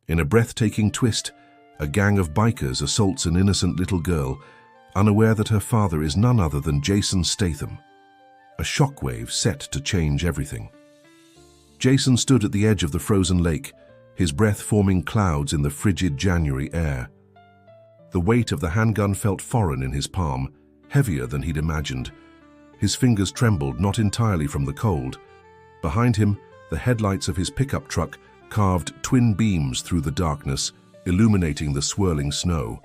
In a breathtaking twist, a gang of bikers assaults an innocent little girl, unaware that her father is none other than Jason Statham. A shockwave set to change everything. Jason stood at the edge of the frozen lake, his breath forming clouds in the frigid January air. The weight of the handgun felt foreign in his palm, heavier than he'd imagined. His fingers trembled, not entirely from the cold. Behind him, the headlights of his pickup truck carved twin beams through the darkness, illuminating the swirling snow.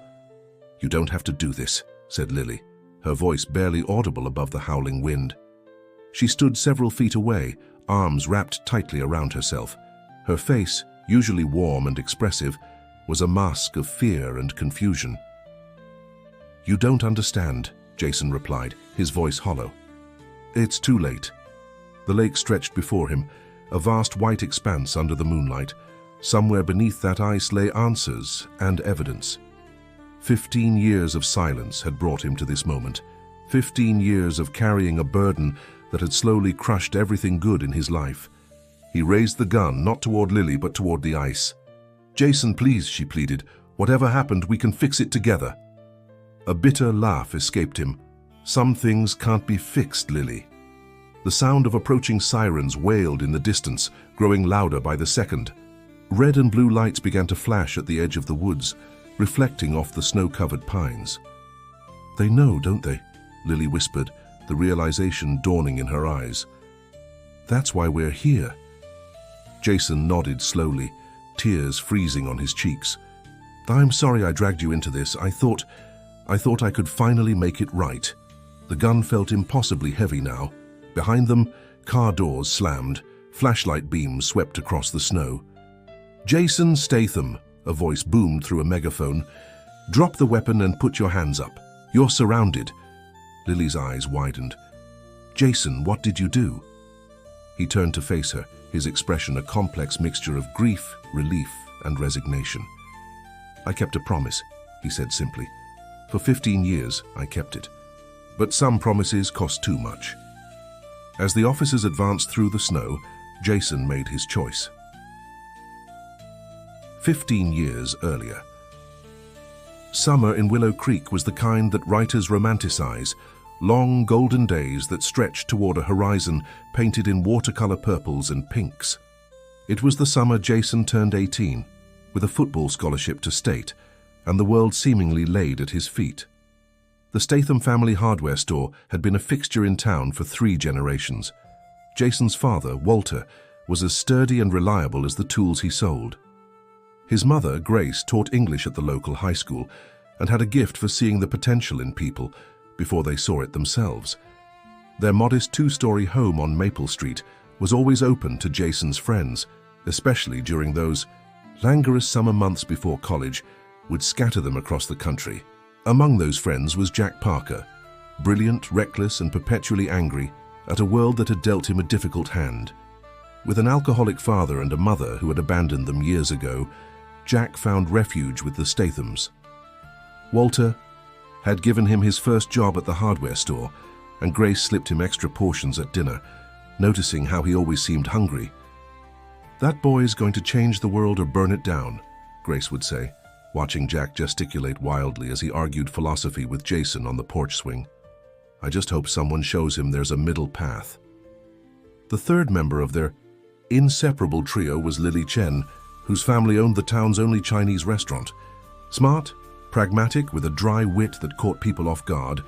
"You don't have to do this," said Lily, her voice barely audible above the howling wind. She stood several feet away, arms wrapped tightly around herself. Her face, usually warm and expressive, was a mask of fear and confusion. "You don't understand," Jason replied, his voice hollow. "It's too late." The lake stretched before him, a vast white expanse under the moonlight. Somewhere beneath that ice lay answers and evidence. 15 years of silence had brought him to this moment. 15 years of carrying a burden that had slowly crushed everything good in his life. He raised the gun, not toward Lily, but toward the ice. "Jason, please," she pleaded. "Whatever happened, we can fix it together." A bitter laugh escaped him. "Some things can't be fixed, Lily." The sound of approaching sirens wailed in the distance, growing louder by the second. Red and blue lights began to flash at the edge of the woods, reflecting off the snow-covered pines. "They know, don't they?" Lily whispered, the realization dawning in her eyes. "That's why we're here." Jason nodded slowly, tears freezing on his cheeks. "I'm sorry I dragged you into this. I thought I could finally make it right." The gun felt impossibly heavy now. Behind them, car doors slammed, flashlight beams swept across the snow. "Jason Statham," a voice boomed through a megaphone. "Drop the weapon and put your hands up. You're surrounded." Lily's eyes widened. "Jason, what did you do?" He turned to face her, his expression a complex mixture of grief, relief, and resignation. "I kept a promise," he said simply. "For 15 years, I kept it. But some promises cost too much." As the officers advanced through the snow, Jason made his choice. 15 years earlier. Summer in Willow Creek was the kind that writers romanticize, long golden days that stretched toward a horizon painted in watercolor purples and pinks. It was the summer Jason turned 18, with a football scholarship to state, and the world seemingly laid at his feet. The Statham family hardware store had been a fixture in town for 3 generations. Jason's father, Walter, was as sturdy and reliable as the tools he sold. His mother, Grace, taught English at the local high school and had a gift for seeing the potential in people before they saw it themselves. Their modest 2-story home on Maple Street was always open to Jason's friends, especially during those languorous summer months before college would scatter them across the country. Among those friends was Jack Parker, brilliant, reckless, and perpetually angry at a world that had dealt him a difficult hand. With an alcoholic father and a mother who had abandoned them years ago, Jack found refuge with the Stathams. Walter had given him his first job at the hardware store, and Grace slipped him extra portions at dinner, noticing how he always seemed hungry. "That boy's going to change the world or burn it down," Grace would say, watching Jack gesticulate wildly as he argued philosophy with Jason on the porch swing. "I just hope someone shows him there's a middle path." The third member of their inseparable trio was Lily Chen, whose family owned the town's only Chinese restaurant. Smart, pragmatic, with a dry wit that caught people off guard,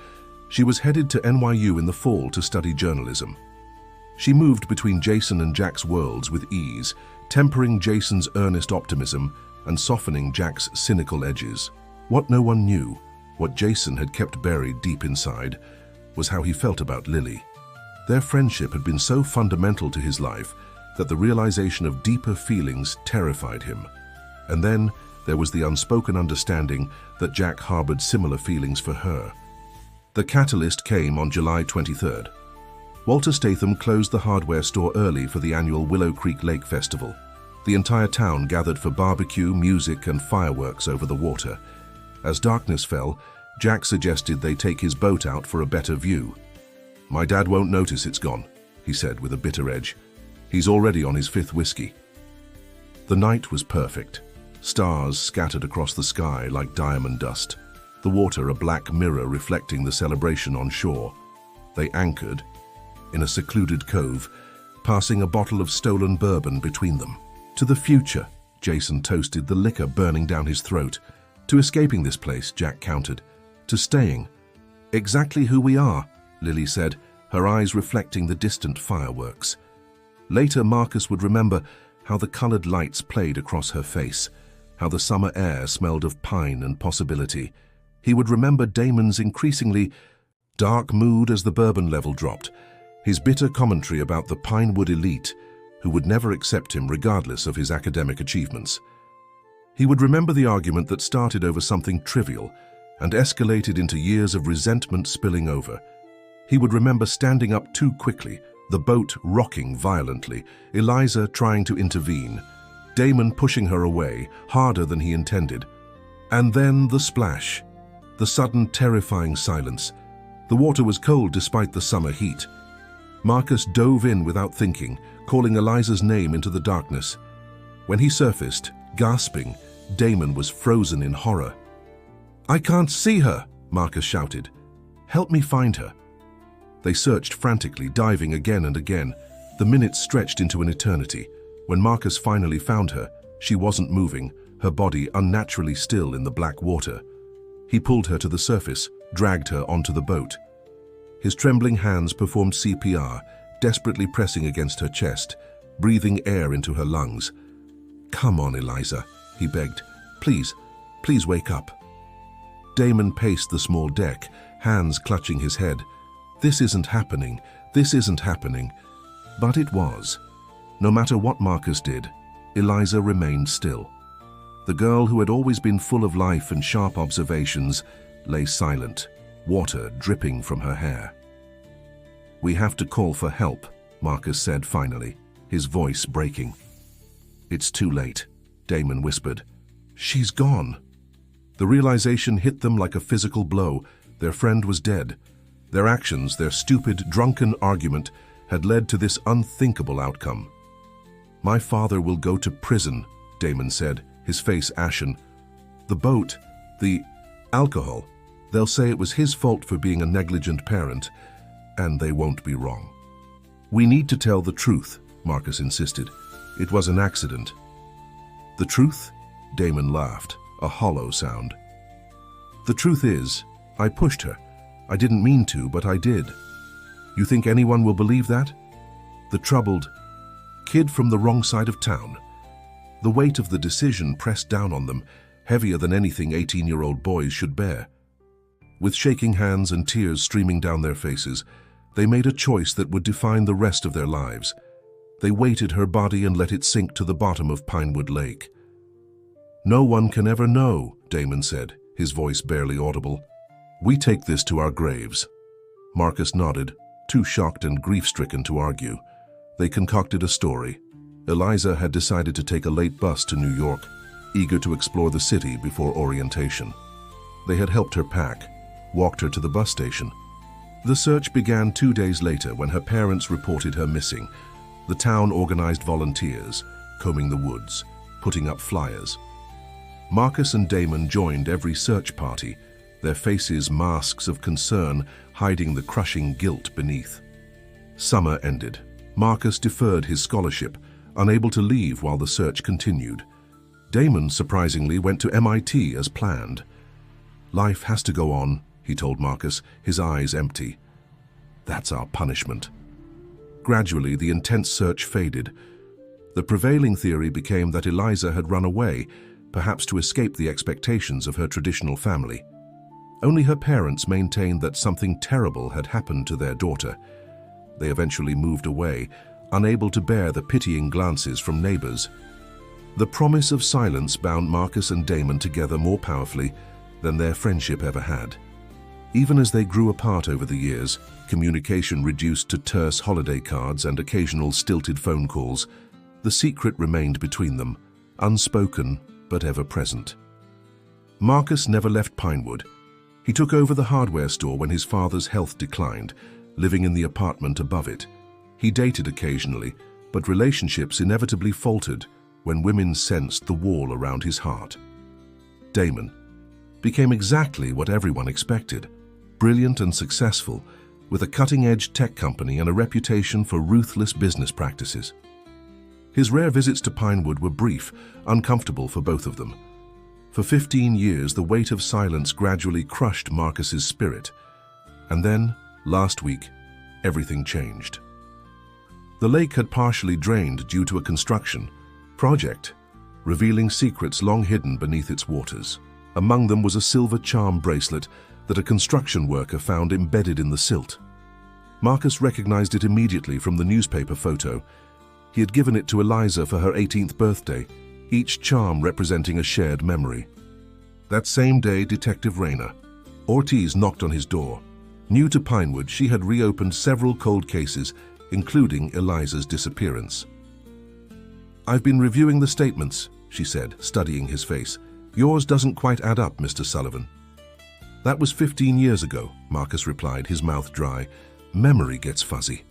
she was headed to NYU in the fall to study journalism. She moved between Jason and Jack's worlds with ease, tempering Jason's earnest optimism and softening Jack's cynical edges. What no one knew, what Jason had kept buried deep inside, was how he felt about Lily. Their friendship had been so fundamental to his life that the realization of deeper feelings terrified him. And then there was the unspoken understanding that Jack harbored similar feelings for her. The catalyst came on July 23rd. Walter Statham closed the hardware store early for the annual Willow Creek Lake Festival. The entire town gathered for barbecue, music, and fireworks over the water. As darkness fell, Jack suggested they take his boat out for a better view. "My dad won't notice it's gone," he said with a bitter edge. "He's already on his 5th whiskey." The night was perfect. Stars scattered across the sky like diamond dust, the water a black mirror reflecting the celebration on shore. They anchored in a secluded cove, passing a bottle of stolen bourbon between them. To the future, Jason toasted, the liquor burning down his throat. To escaping this place, Jack countered. To staying. Exactly who we are, Lily said, her eyes reflecting the distant fireworks. Later, Marcus would remember how the colored lights played across her face, how the summer air smelled of pine and possibility. He would remember Damon's increasingly dark mood as the bourbon level dropped, his bitter commentary about the Pinewood elite who would never accept him regardless of his academic achievements. He would remember the argument that started over something trivial and escalated into years of resentment spilling over. He would remember standing up too quickly, the boat rocking violently, Eliza trying to intervene, Damon pushing her away harder than he intended. And then the splash, the sudden terrifying silence. The water was cold despite the summer heat. Marcus dove in without thinking, calling Eliza's name into the darkness. When he surfaced, gasping, Damon was frozen in horror. "I can't see her," Marcus shouted. "Help me find her." They searched frantically, diving again and again. The minutes stretched into an eternity. When Marcus finally found her, she wasn't moving, her body unnaturally still in the black water. He pulled her to the surface, dragged her onto the boat. His trembling hands performed CPR, desperately pressing against her chest, breathing air into her lungs. "Come on, Eliza," he begged. "Please, please wake up." Damon paced the small deck, hands clutching his head. This isn't happening. This isn't happening. But it was. No matter what Marcus did, Eliza remained still. The girl who had always been full of life and sharp observations lay silent, water dripping from her hair. "We have to call for help," Marcus said finally, his voice breaking. "It's too late," Damon whispered. "She's gone." The realization hit them like a physical blow. Their friend was dead. Their actions, their stupid, drunken argument, had led to this unthinkable outcome. "My father will go to prison," Damon said, his face ashen. "The boat, the alcohol, they'll say it was his fault for being a negligent parent, and they won't be wrong." "We need to tell the truth," Marcus insisted. "It was an accident." "The truth?" Damon laughed, a hollow sound. "The truth is, I pushed her. I didn't mean to, but I did. You think anyone will believe that? The troubled kid from the wrong side of town." The weight of the decision pressed down on them, heavier than anything 18-year-old boys should bear. With shaking hands and tears streaming down their faces, they made a choice that would define the rest of their lives. They weighted her body and let it sink to the bottom of Pinewood Lake. "No one can ever know," Damon said, his voice barely audible. "We take this to our graves." Marcus nodded, too shocked and grief-stricken to argue. They concocted a story. Eliza had decided to take a late bus to New York, eager to explore the city before orientation. They had helped her pack, walked her to the bus station. The search began 2 days later when her parents reported her missing. The town organized volunteers, combing the woods, putting up flyers. Marcus and Damon joined every search party, their faces masks of concern hiding the crushing guilt beneath. Summer ended. Marcus deferred his scholarship, unable to leave while the search continued. Damon, surprisingly, went to MIT as planned. "Life has to go on," he told Marcus, his eyes empty. "That's our punishment." Gradually, the intense search faded. The prevailing theory became that Eliza had run away, perhaps to escape the expectations of her traditional family. Only her parents maintained that something terrible had happened to their daughter. They eventually moved away, unable to bear the pitying glances from neighbors. The promise of silence bound Marcus and Damon together more powerfully than their friendship ever had. Even as they grew apart over the years, communication reduced to terse holiday cards and occasional stilted phone calls, the secret remained between them, unspoken but ever present. Marcus never left Pinewood. He took over the hardware store when his father's health declined, living in the apartment above it. He dated occasionally, but relationships inevitably faltered when women sensed the wall around his heart. Damon became exactly what everyone expected, brilliant and successful, with a cutting-edge tech company and a reputation for ruthless business practices. His rare visits to Pinewood were brief, uncomfortable for both of them. For 15 years, the weight of silence gradually crushed Marcus's spirit. And then, last week, everything changed. The lake had partially drained due to a construction project, revealing secrets long hidden beneath its waters. Among them was a silver charm bracelet that a construction worker found embedded in the silt. Marcus recognized it immediately from the newspaper photo. He had given it to Eliza for her 18th birthday, each charm representing a shared memory. That same day, Detective Rayner Ortiz knocked on his door. New to Pinewood, she had reopened several cold cases, including Eliza's disappearance. "I've been reviewing the statements," she said, studying his face. "Yours doesn't quite add up, Mr. Sullivan." "That was 15 years ago," Marcus replied, his mouth dry. "Memory gets fuzzy."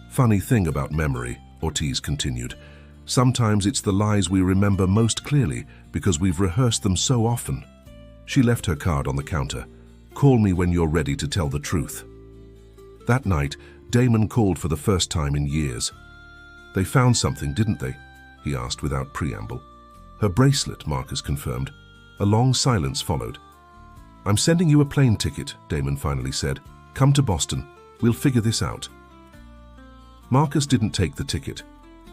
"Funny thing about memory," Ortiz continued. "Sometimes it's the lies we remember most clearly because we've rehearsed them so often." She left her card on the counter. "Call me when you're ready to tell the truth." That night, Damon called for the first time in years. "They found something, didn't they?" he asked without preamble. "Her bracelet," Marcus confirmed. A long silence followed. "I'm sending you a plane ticket," Damon finally said. "Come to Boston. We'll figure this out." Marcus didn't take the ticket.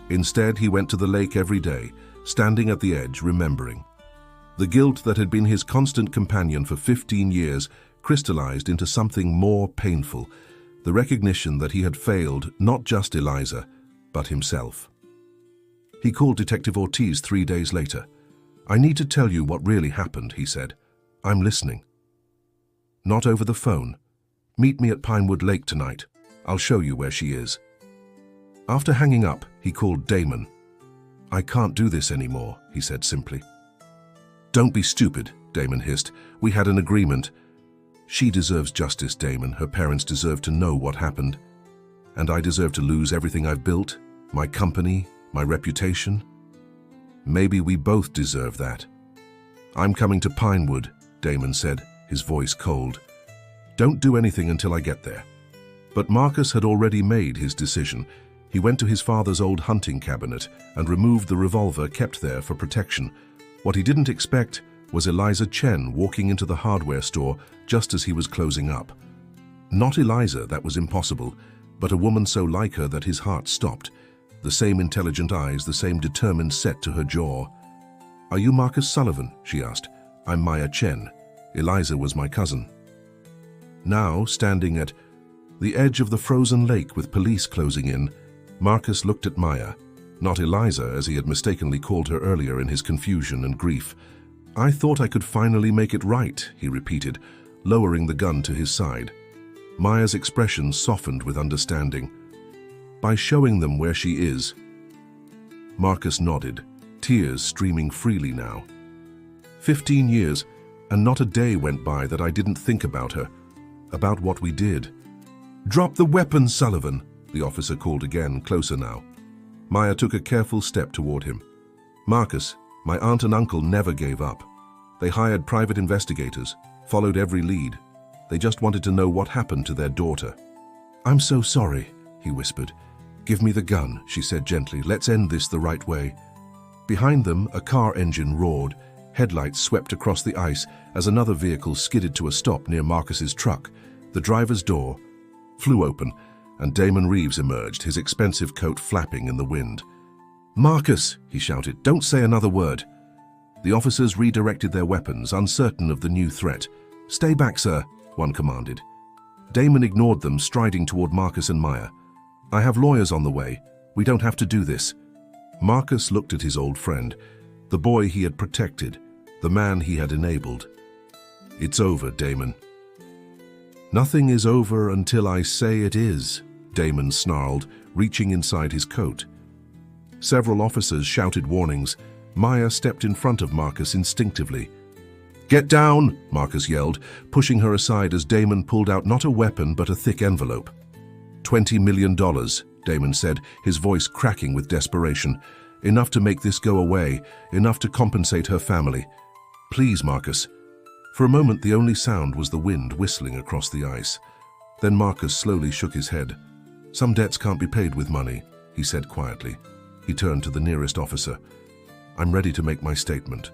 Instead, he went to the lake every day, standing at the edge, remembering. The guilt that had been his constant companion for 15 years crystallized into something more painful, the recognition that he had failed not just Eliza, but himself. He called Detective Ortiz 3 days later. "I need to tell you what really happened," he said. "I'm listening." "Not over the phone. Meet me at Pinewood Lake tonight. I'll show you where she is." After hanging up, he called Damon. "I can't do this anymore," he said simply. "Don't be stupid," Damon hissed. "We had an agreement." "She deserves justice, Damon. Her parents deserve to know what happened. And I deserve to lose everything I've built, my company, my reputation. Maybe we both deserve that." "I'm coming to Pinewood," Damon said, his voice cold. "Don't do anything until I get there." But Marcus had already made his decision. He went to his father's old hunting cabinet and removed the revolver kept there for protection. What he didn't expect was Eliza Chen walking into the hardware store just as he was closing up. Not Eliza, that was impossible, but a woman so like her that his heart stopped. The same intelligent eyes, the same determined set to her jaw. "Are you Marcus Sullivan?" she asked. "I'm Maya Chen. Eliza was my cousin." Now, standing at the edge of the frozen lake with police closing in, Marcus looked at Maya, not Eliza as he had mistakenly called her earlier in his confusion and grief. "I thought I could finally make it right," he repeated, lowering the gun to his side. Maya's expression softened with understanding. "By showing them where she is." Marcus nodded, tears streaming freely now. 15 years, and not a day went by that I didn't think about her, about what we did. "Drop the weapon, Sullivan," the officer called again, closer now. Maya took a careful step toward him. "Marcus, my aunt and uncle never gave up. They hired private investigators, followed every lead. They just wanted to know what happened to their daughter." "I'm so sorry," he whispered. "Give me the gun," she said gently. "Let's end this the right way." Behind them, a car engine roared. Headlights swept across the ice as another vehicle skidded to a stop near Marcus's truck. The driver's door flew open, and Damon Reeves emerged, his expensive coat flapping in the wind. "Marcus," he shouted, "don't say another word." The officers redirected their weapons, uncertain of the new threat. "Stay back, sir," one commanded. Damon ignored them, striding toward Marcus and Maya. "I have lawyers on the way. We don't have to do this." Marcus looked at his old friend, the boy he had protected, the man he had enabled. "It's over, Damon." "Nothing is over until I say it is," Damon snarled, reaching inside his coat. Several officers shouted warnings. Maya stepped in front of Marcus instinctively. "Get down!" Marcus yelled, pushing her aside as Damon pulled out not a weapon but a thick envelope. $20 million, Damon said, his voice cracking with desperation. Enough to make this go away, enough to compensate her family. Please, Marcus. For a moment, the only sound was the wind whistling across the ice. Then Marcus slowly shook his head. Some debts can't be paid with money, he said quietly. He turned to the nearest officer. I'm ready to make my statement.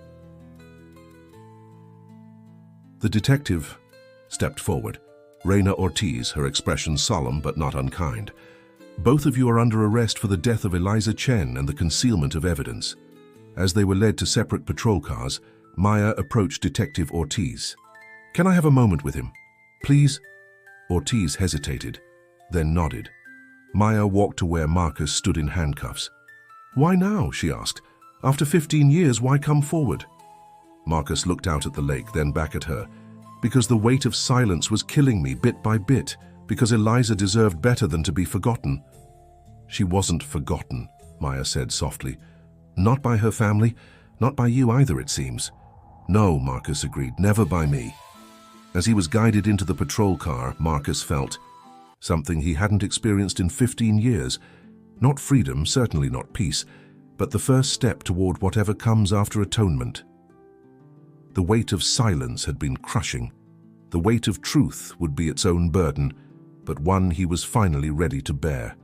The detective stepped forward. Reina Ortiz, her expression solemn but not unkind. Both of you are under arrest for the death of Eliza Chen and the concealment of evidence. As they were led to separate patrol cars, Maya approached Detective Ortiz. Can I have a moment with him? Please? Ortiz hesitated, then nodded. Maya walked to where Marcus stood in handcuffs. Why now? She asked. After 15 years, why come forward? Marcus looked out at the lake, then back at her. Because the weight of silence was killing me bit by bit, because Eliza deserved better than to be forgotten. She wasn't forgotten, Maya said softly. Not by her family, not by you either, it seems. No, Marcus agreed, never by me. As he was guided into the patrol car, Marcus felt something he hadn't experienced in 15 years. Not freedom, certainly not peace, but the first step toward whatever comes after atonement. The weight of silence had been crushing. The weight of truth would be its own burden, but one he was finally ready to bear.